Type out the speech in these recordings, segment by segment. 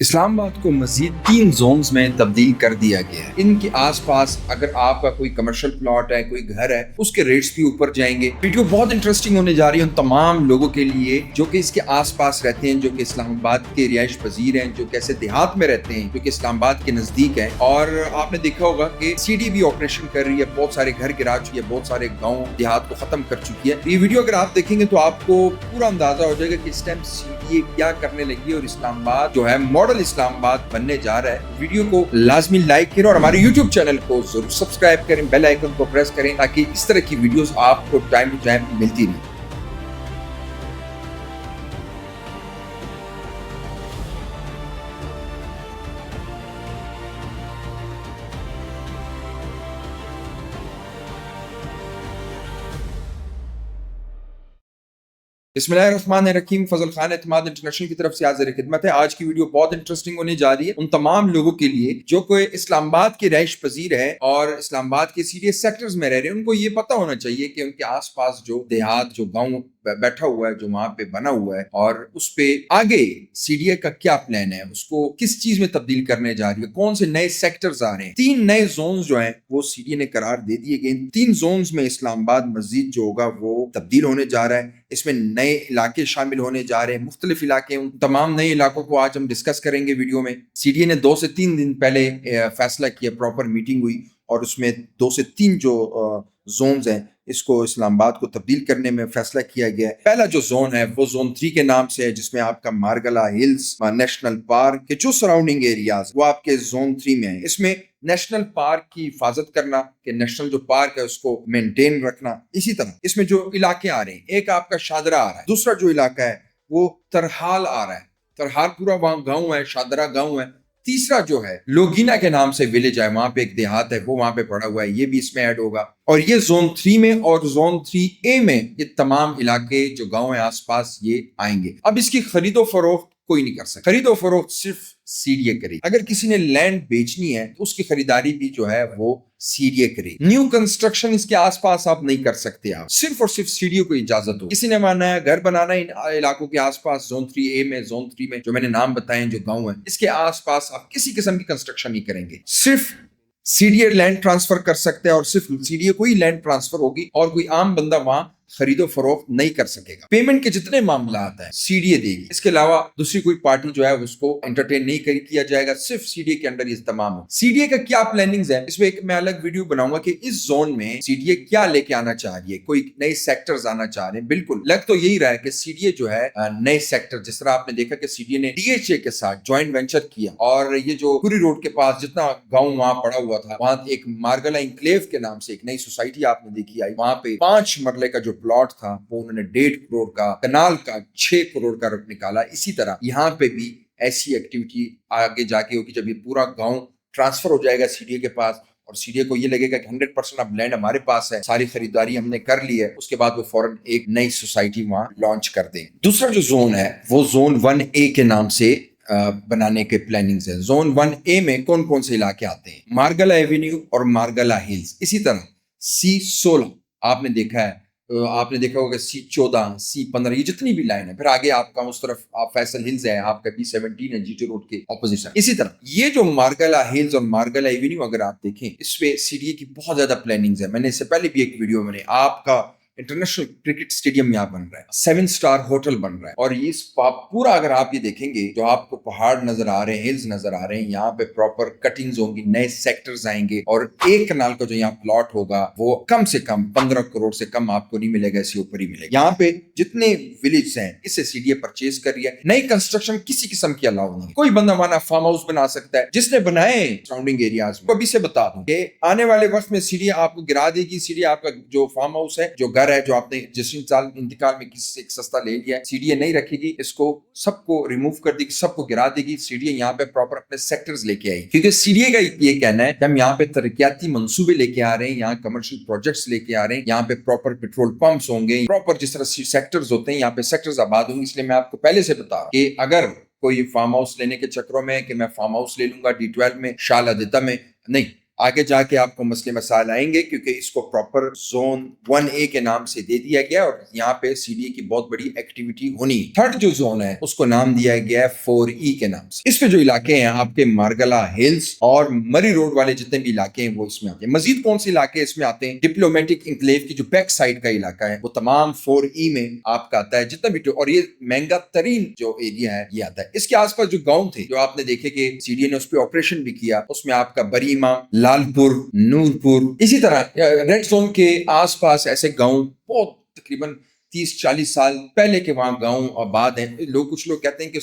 اسلام آباد کو مزید 3 زونز میں تبدیل کر دیا گیا ہے۔ ان کے آس پاس اگر آپ کا کوئی کمرشل پلاٹ ہے، کوئی گھر ہے، اس کے ریٹس بھی اوپر جائیں گے۔ ویڈیو بہت انٹرسٹنگ ہونے جا رہی ہے ان تمام لوگوں کے لیے جو کہ اس کے آس پاس رہتے ہیں، جو کہ اسلام آباد کے رہائش پذیر ہیں، جو کہ ایسے دیہات میں رہتے ہیں، جو کہ اسلام آباد کے نزدیک ہیں۔ اور آپ نے دیکھا ہوگا کہ سی ڈی بھی آپریشن کر رہی ہے، بہت سارے گھر گرا چکی ہے، بہت سارے گاؤں دیہات کو ختم کر چکی ہے۔ یہ ویڈیو اگر آپ دیکھیں گے تو آپ کو پورا اندازہ ہو جائے گا کہ اس ٹائم سی ڈی کیا کرنے لگی ہے اور اسلام آباد جو ہے ماڈل اسلام آباد بننے جا رہا ہے۔ ویڈیو کو لازمی لائک کریں اور ہمارے یوٹیوب چینل کو ضرور سبسکرائب کریں، بیل آئیکن کو پریس کریں تاکہ اس طرح کی ویڈیوز آپ کو ٹائم ٹو ٹائم ملتی رہیں۔ بسم اللہ الرحمن الرحیم۔ فضل خان اعتماد انٹرنیشنل کی طرف سے حاضر خدمت ہے۔ آج کی ویڈیو بہت انٹرسٹنگ ہونے جا رہی ہے ان تمام لوگوں کے لیے جو کوئی اسلام آباد کے رہائش پذیر ہے اور اسلام آباد کے سیریس سیکٹرز میں رہ رہے ہیں۔ ان کو یہ پتہ ہونا چاہیے کہ ان کے آس پاس جو دیہات، جو گاؤں بیٹھا ہوا ہے، جو وہاں پہ بنا ہوا ہے، اور اس پہ آگے سی ڈی اے کا کیا پلان ہے، اس کو کس چیز میں تبدیل کرنے جا رہی ہے، کون سے نئے سیکٹرز آ رہے ہیں۔ 3 نئے زونز جو ہیں وہ سی ڈی اے نے قرار دے دیے گئے۔ 3 زونز میں اسلام آباد مزید جو ہوگا وہ تبدیل ہونے جا رہا ہے۔ اس میں نئے علاقے شامل ہونے جا رہے ہیں، مختلف علاقے۔ ان تمام نئے علاقوں کو آج ہم ڈسکس کریں گے ویڈیو میں۔ سی ڈی اے نے 2 سے 3 دن پہلے فیصلہ کیا، پراپر میٹنگ ہوئی اور اس میں 2 سے 3 جو زونز ہیں اس کو اسلام آباد کو تبدیل کرنے میں فیصلہ کیا گیا ہے۔ پہلا جو زون ہے وہ زون 3 کے نام سے ہے، جس میں آپ کا مارگلا ہلز نیشنل پارک کے جو سراؤنڈنگ ایریاز وہ آپ کے زون 3 میں ہیں۔ اس میں نیشنل پارک کی حفاظت کرنا، کہ نیشنل جو پارک ہے اس کو مینٹین رکھنا۔ اسی طرح اس میں جو علاقے آ رہے ہیں، ایک آپ کا شادرہ آ رہا ہے، دوسرا جو علاقہ ہے وہ ترحال آ رہا ہے، ترحال پورا وہاں گاؤں ہے، شادرہ گاؤں ہے۔ تیسرا جو ہے لوگینا کے نام سے ویلیج ہے، وہاں پہ ایک دیہات ہے، وہ وہاں پہ پڑا ہوا ہے، یہ بھی اس میں ایڈ ہوگا۔ اور یہ زون 3 میں اور زون 3A میں یہ تمام علاقے جو گاؤں ہیں آس پاس یہ آئیں گے۔ اب اس کی خرید و فروخت کوئی نہیں کر سکتا، خرید و فروخت صرف سی ڈی اے کرے۔ اگر کسی نے لینڈ بیچنی ہے تو اس کی خریداری بھی جو ہے وہ سی ڈی اے کرے۔ نیو کنسٹرکشن اس کے آس پاس آپ نہیں کر سکتے، آپ صرف اور صرف سی ڈی اے کو اجازت ہو۔ کسی نے مانا ہے گھر بنانا ان علاقوں کے آس پاس زون 3A میں، زون 3 میں جو میں نے نام بتائے ہیں جو گاؤں ہیں، اس کے آس پاس آپ کسی قسم کی کنسٹرکشن نہیں کریں گے۔ صرف C D A land transfer کر سکتے ہیں اور صرف سی ڈی اے کو ہی لینڈ ٹرانسفر ہوگی اور کوئی عام بندہ وہاں خرید و فروخت نہیں کر سکے گا۔ پیمنٹ کے جتنے معاملات ہیں سی ڈی اے دے گی، اس کے علاوہ دوسری کوئی پارٹی جو ہے اس کو انٹرٹین نہیں کیا جائے گا، صرف سی ڈی اے کے اندر یہ تمام ہو۔ سی ڈی اے کا کیا پلاننگز ہے، اس میں ایک میں الگ ویڈیو بناؤں گا کہ اس زون میں سی ڈی اے کیا لے کے آنا چاہ رہی ہے، کوئی نئے سیکٹرز آنا چاہ رہے ہیں۔ بالکل لگ تو یہی رہا ہے کہ سی ڈی اے جو ہے نئے سیکٹر، جس طرح آپ نے دیکھا کہ سی ڈی اے نے ڈی ایچ اے کے ساتھ جوائنٹ وینچر کیا اور یہ جو پوری روڈ کے پاس جتنا گاؤں وہاں پڑا ہوا تھا، وہاں ایک مارگلا انکلیو کے نام سے ایک نئی سوسائٹی آپ نے دیکھی آئی، وہاں پہ 5 مرلے کا جو پلاٹ تھا وہ انہوں نے 1.5 کروڑ کا، کنال کا 6 کروڑ کا رقم نکالا۔ اسی طرح یہاں پہ بھی ایسی ایکٹیویٹی آگے جا کے ہوگی جب یہ پورا گاؤں ٹرانسفر ہو جائے گا سی ڈی اے کے پاس اور سی ڈی اے کو یہ لگے گا کہ 100% اب لینڈ ہمارے پاس ہے، ساری خریداری ہم نے کر لی ہے، اس کے بعد وہ فوراً ایک نئی سوسائٹی وہاں لانچ کر دیں۔ دوسرا جو زون ہے وہ زون 1A کے نام سے بنانے کے پلاننگز ہیں۔ زون 1A میں کون کون سے علاقے آتے ہیں؟ مارگلا ایوینیو اور مارگلا ہلز، اسی طرح C16 آپ نے دیکھا ہے، آپ نے دیکھا ہوگا C14 C15، یہ جتنی بھی لائن ہے، پھر آگے آپ کا اس طرف آپ فیصل ہلز ہے، آپ کا B17 ہے جی روڈ کے اپوزیشن۔ اسی طرح یہ جو مارگلا ہلز اور مارگلا ایوینیو اگر آپ دیکھیں، اس پہ سی ڈی اے کی بہت زیادہ پلاننگز ہے۔ میں نے اس سے پہلے بھی ایک ویڈیو میں نے آپ کا انٹرنیشنل کرکٹ اسٹیڈیم یہاں بن رہا ہے، 7 سٹار ہوٹل بن رہا ہے، اور یہ پورا اگر آپ یہ دیکھیں گے جو آپ کو پہاڑ نظر آ رہے ہیں، ہلز نظر آ رہے ہیں، یہاں پہ پراپر کٹنگز ہوں گی، نئے سیکٹرز آئیں گے، اور ایک کنال کا جو یہاں پلاٹ ہوگا وہ کم سے کم 15 کروڑ سے کم آپ کو نہیں ملے گا، اس سے اوپر ہی ملے گا۔ یہاں پہ جتنے ولیجز ہیں اس سے سی ڈی اے پرچیز کر رہی ہے۔ نئی کنسٹرکشن کسی قسم کی الاؤ نہیں، کوئی بندہ مانا فارم ہاؤس بنا سکتا ہے، جس نے بنائے سراؤنڈنگ ایریاز میں ابھی سے بتا دوں کہ آنے والے وقت میں سی ڈی اے آپ کو گرا دے گی۔ سی ڈی اے آپ کا جو فارم ہاؤس ہے، جو گھر ہے، جو آپ نے جس سال انتقال میں کسی سے ایک سستا لے لیا ہے، سی ڈی اے نہیں رکھے گی، اس کو سب کو ریموو کر دے گی، سب کو گرا دے گی۔ سی ڈی اے یہاں پہ پراپر اپنے سیکٹرز لے کے آئی، کیونکہ سی ڈی اے کا یہ کہنا ہے کہ ہم یہاں پہ ترقیاتی منصوبے لے کے آ رہے ہیں، یہاں کمرشل پروجیکٹس لے کے آ رہے ہیں، یہاں پہ پراپر پیٹرول پمپس ہوں گے، پراپر جس طرح سیکٹرز ہوتے ہیں یہاں پہ سیکٹرز آباد ہوں گے۔ اس لیے میں آپ کو پہلے سے بتا کہ اگر کوئی فارم ہاؤس لینے کے چکروں میں کہ میں فارم ہاؤس لے لوں گا D12 میں، شال آدیتا میں، نہیں، آگے جا کے آپ کو مسئلے مسائل آئیں گے کیونکہ اس کو پراپر زون 1A کے نام سے دے دیا گیا اور یہاں پہ سی ڈی اے کی بہت بڑی ایکٹیویٹی ہونی. تھرڈ جو زون ہے اس کو نام دیا گیا ہے 4E کے نام سے. اس پہ جو علاقے ہیں آپ کے مارگلا ہلز اور مری روڈ والے جتنے بھی علاقے ہیں وہ اس میں آتے ہیں. مزید کون سے علاقے اس میں آتے ہیں؟ ڈپلومیٹک انکلیو کی جو بیک سائڈ کا علاقہ ہے وہ تمام 4E میں آپ کا آتا ہے جتنا بھی, اور یہ مہنگا ترین جو ایریا ہے یہ آتا ہے. اس کے آس پاس جو گاؤں تھے جو آپ نے دیکھے کہ سی ڈی اے نے اس پہ آپریشن بھی کیا, اس میں آپ کا بریما, لال پور, نور پور, اسی طرح ریڈ زون کے آس پاس ایسے گاؤں بہت تقریباً 30-40 سال پہلے کے وہاں گاؤں آباد ہیں. کچھ لوگ کہتے ہیں کہ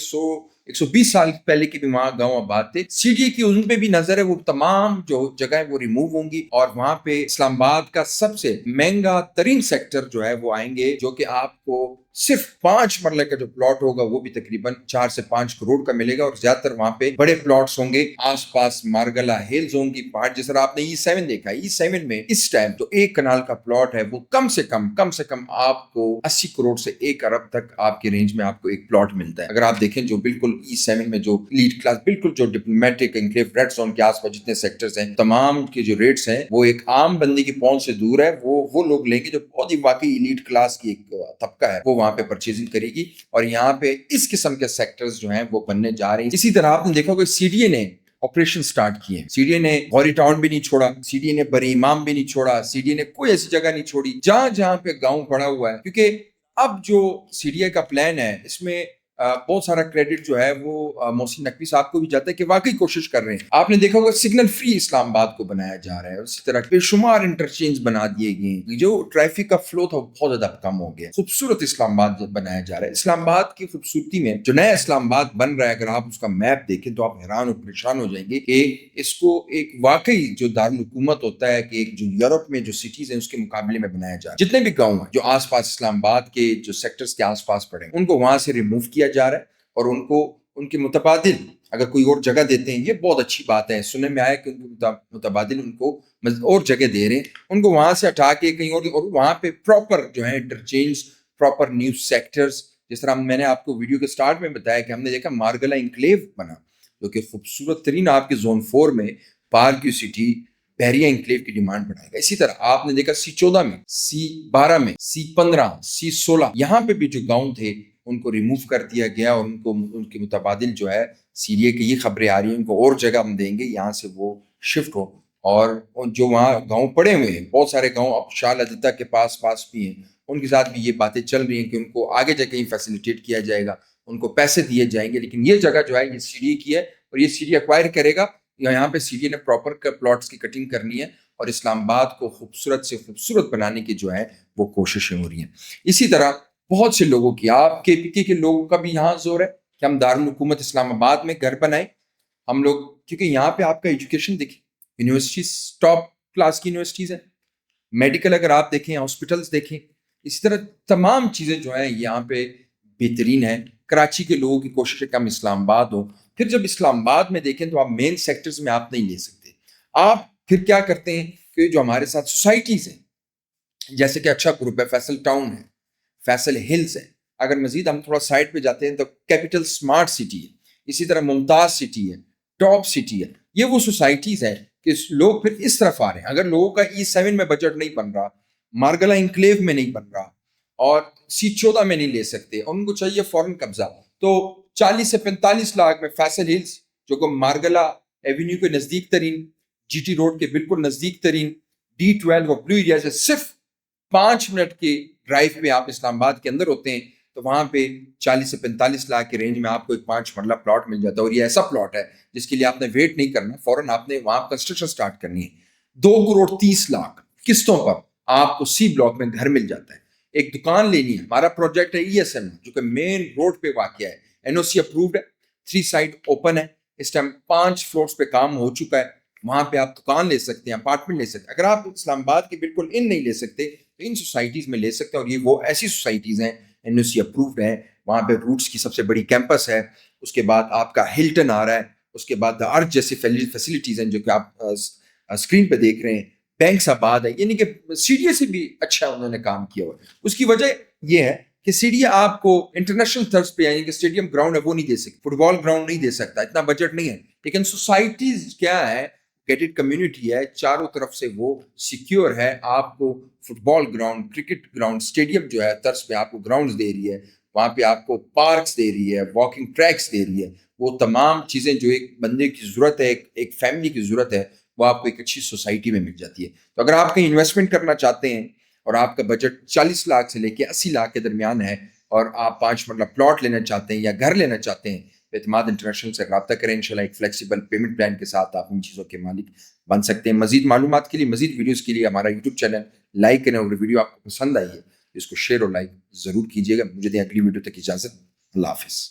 120 سال پہلے کے بھی وہاں گاؤں آباد تھے. سی ڈی اے کی ان پہ بھی نظر ہے, وہ تمام جو جگہیں وہ ریموو ہوں گی اور وہاں پہ اسلام آباد کا سب سے مہنگا ترین سیکٹر جو ہے وہ آئیں گے, جو کہ آپ کو صرف 5 مرلے کا جو پلاٹ ہوگا وہ بھی تقریباً 4 سے 5 کروڑ کا ملے گا, اور زیادہ تر وہاں پہ بڑے پلاٹس ہوں گے. آس پاس مارگلا ہلز ہوں گی, پہاڑ, جس طرح آپ نے E7 دیکھا ہے. E7 میں اس ٹائم جو 1 کنال کا پلاٹ ہے وہ کم سے کم آپ کو 80 کروڑ سے 1 ارب تک آپ کے رینج میں آپ کو ایک پلاٹ ملتا ہے. اگر آپ دیکھیں جو بالکل E7 میں جو لیڈ کلاس بالکل جو ڈپلومیٹک انکلیو ریڈ زون کے آس پاس جتنے سیکٹرز ہیں تمام کے جو ریٹس ہیں وہ ایک عام بندے کی پہنچ سے دور ہے. وہ لوگ لیں گے جو بہت ہی واقعی ایلیٹ کلاس کی ایک طبقہ ہے وہ وہاں پہ پرچیزنگ کرے گی, اور یہاں پہ اس قسم کے سیکٹرز جو ہیں وہ بننے جا رہے ہیں. اسی طرح آپ نے دیکھا کہ سی ڈی اے نے آپریشن سٹارٹ کیے. سی ڈی اے نے غوری ٹاؤن بھی نہیں چھوڑا, سی ڈی اے نے بری امام بھی نہیں چھوڑا, سی ڈی اے نے کوئی ایسی جگہ نہیں چھوڑی جہاں پہ گاؤں پڑا ہوا ہے. کیونکہ اب جو سی ڈی اے کا پلان ہے اس میں بہت سارا کریڈٹ جو ہے وہ محسن نقوی صاحب کو بھی جاتا ہے کہ واقعی کوشش کر رہے ہیں. آپ نے دیکھا ہوگا سگنل فری اسلام آباد کو بنایا جا رہا ہے, اسی طرح بے شمار انٹرچینج بنا دیے گئے, جو ٹریفک کا فلو تھا بہت زیادہ کم ہو گیا. خوبصورت اسلام آباد بنایا جا رہا ہے. اسلام آباد کی خوبصورتی میں جو نیا اسلام آباد بن رہا ہے, اگر آپ اس کا میپ دیکھیں تو آپ حیران اور پریشان ہو جائیں گے کہ اس کو ایک واقعی جو دارالحکومت ہوتا ہے کہ ایک جو یورپ میں جو سٹیز ہیں اس کے مقابلے میں بنایا جا رہا ہے. جتنے بھی گاؤں ہیں جو آس پاس اسلام آباد کے جو سیکٹرز کے آس پاس پڑے ہیں ان کو وہاں سے ریموو کیا جا رہا ہے, اور ان کو ان کے متبادل اگر کوئی اور جگہ دیتے ہیں, یہ بہت اچھی بات ہے. سننے میں آیا کہ ان کو متبادل ان کو اور جگہ دے رہے ہیں, ان کو وہاں سے ہٹا کے کہیں اور وہاں پہ پراپر جو ہے انٹرچینج, پراپر نیو سیکٹرز. جس طرح میں نے آپ کو ویڈیو کے سٹارٹ میں بتایا کہ ہم نے دیکھا مارگلا انکلیو بنا جو کہ خوبصورت ترین آپ کے زون 4 میں پارک سٹی بحریہ انکلیو کی ڈیمانڈ بڑھائے گا. اسی طرح آپ نے دیکھا C14 میں, C12 میں, C15, C16 یہاں پہ بھی جو گاؤں تھے ان کو ریموو کر دیا گیا, اور ان کے متبادل جو ہے سی ڈی اے کی یہ خبریں آ رہی ہیں ان کو اور جگہ ہم دیں گے یہاں سے وہ شفٹ ہو. اور جو وہاں گاؤں پڑے ہوئے ہیں بہت سارے گاؤں اب شاہ لدیدہ کے پاس بھی ہیں, ان کے ساتھ بھی یہ باتیں چل رہی ہیں کہ ان کو آگے جا کے فیسیلیٹیٹ کیا جائے گا, ان کو پیسے دیے جائیں گے. لیکن یہ جگہ جو ہے یہ سی ڈی اے کی ہے اور یہ سی ڈی ایکوائر کرے گا. یہاں پہ سی ڈی اے نے پراپر پلاٹس کی کٹنگ کرنی ہے اور اسلام آباد کو خوبصورت سے خوبصورت بنانے کی جو ہے وہ کوششیں ہو رہی ہیں. اسی طرح بہت سے لوگوں کی, آپ کے پی کے لوگوں کا بھی یہاں زور ہے کہ ہم دارالحکومت اسلام آباد میں گھر بنائیں ہم لوگ, کیونکہ یہاں پہ آپ کا ایجوکیشن دیکھیں, یونیورسٹیز ٹاپ کلاس کی یونیورسٹیز ہیں, میڈیکل اگر آپ دیکھیں, ہاسپٹلس دیکھیں, اسی طرح تمام چیزیں جو ہیں یہاں پہ بہترین ہیں. کراچی کے لوگوں کی کوشش ہے کہ ہم اسلام آباد ہوں. پھر جب اسلام آباد میں دیکھیں تو آپ مین سیکٹرز میں آپ نہیں لے سکتے. آپ پھر کیا کرتے ہیں کہ جو ہمارے ساتھ سوسائٹیز ہیں جیسے کہ اچھا گروپ ہے, فیصل ٹاؤن ہے, فیصل ہلز ہے, اگر مزید ہم تھوڑا سائٹ پہ جاتے ہیں تو کیپٹل سمارٹ سٹی ہے, اسی طرح ممتاز سٹی ہے, ٹاپ سٹی ہے. یہ وہ سوسائٹیز ہیں کہ لوگ پھر اس طرف آ رہے ہیں. اگر لوگوں کا E7 میں بجٹ نہیں بن رہا, مارگلا انکلیو میں نہیں بن رہا اور C14 میں نہیں لے سکتے, ان کو چاہیے فوراً قبضہ, تو 40 سے 45 لاکھ میں فیصل ہلز جو کہ مارگلا ایونیو کے نزدیک ترین, جی ٹی روڈ کے بالکل نزدیک ترین, D12 اور بلو ایریا سے صرف 5 منٹ کے ڈرائیو پہ آپ اسلام آباد کے اندر ہوتے ہیں, تو وہاں پہ 40 سے 45 لاکھ کے رینج میں آپ کو ایک 5 مرلہ پلاٹ مل جاتا ہے. اور یہ ایسا پلاٹ ہے جس کے لیے آپ نے ویٹ نہیں کرنا, فوراً آپ نے وہاں کنسٹرکشن سٹارٹ کرنی ہے. 2 کروڑ 30 لاکھ قسطوں پر آپ کو C بلاک میں گھر مل جاتا ہے. ایک دکان لینی ہے, ہمارا پروجیکٹ ہے ESM جو کہ مین روڈ پہ واقع ہے, NOC اپرووڈ ہے, 3 سائٹ اوپن ہے, اس ٹائم 5 فلورز پہ کام ہو چکا ہے. وہاں پہ آپ دکان لے سکتے ہیں, اپارٹمنٹ لے سکتے ہیں. اگر آپ اسلام آباد کے بالکل ان نہیں لے سکتے تو ان سوسائٹیز میں لے سکتے ہیں, اور یہ وہ ایسی سوسائٹیز ہیں NOC اپرووڈ ہیں. وہاں پہ روٹس کی سب سے بڑی کیمپس ہے, اس کے بعد آپ کا ہلٹن آ رہا ہے, اس کے بعد ارتھ جیسی فیسلٹیز ہیں جو کہ آپ اسکرین پہ دیکھ رہے ہیں, بینکس آباد ہے. یعنی کہ سی ڈی اے سے بھی اچھا انہوں نے کام کیا ہوا ہے. اس کی وجہ یہ ہے کہ سی ڈی اے آپ کو انٹرنیشنل طرز پہ, یعنی کہ اسٹیڈیم گراؤنڈ ہے وہ نہیں دے سکتے, فٹ بال گراؤنڈ نہیں دے سکتا, اتنا بجٹ نہیں ہے. لیکن سوسائٹیز کیا ہے گیٹڈ کمیونٹی ہے, چاروں طرف سے وہ سیکیور ہے, آپ کو فٹ بال گراؤنڈ, کرکٹ گراؤنڈ, اسٹیڈیم جو ہے طرز پہ آپ کو گراؤنڈز دے رہی ہے, وہاں پہ آپ کو پارکس دے رہی ہے, واکنگ ٹریکس دے رہی ہے, وہ تمام چیزیں جو ایک بندے کی ضرورت ہے, ایک فیملی کی ضرورت ہے, وہ آپ کو ایک اچھی سوسائٹی میں مل جاتی ہے. تو اگر آپ کہیں انویسٹمنٹ کرنا چاہتے ہیں اور آپ کا بجٹ 40 لاکھ سے لے کے 80 لاکھ کے درمیان ہے, اور آپ 5 مرلہ پلاٹ لینا چاہتے ہیں یا گھر لینا چاہتے ہیں, اعتماد انٹرنیشنل سے رابطہ کریں. انشاءاللہ ایک فلیکسیبل پیمنٹ پلان کے ساتھ آپ ان چیزوں کے مالک بن سکتے ہیں. مزید معلومات کے لیے, مزید ویڈیوز کے لیے ہمارا یوٹیوب چینل لائک کریں, اور ویڈیو آپ کو پسند آئی ہے اس کو شیئر اور لائک ضرور کیجیے گا. مجھے دیں اگلی ویڈیو تک اجازت. اللہ حافظ.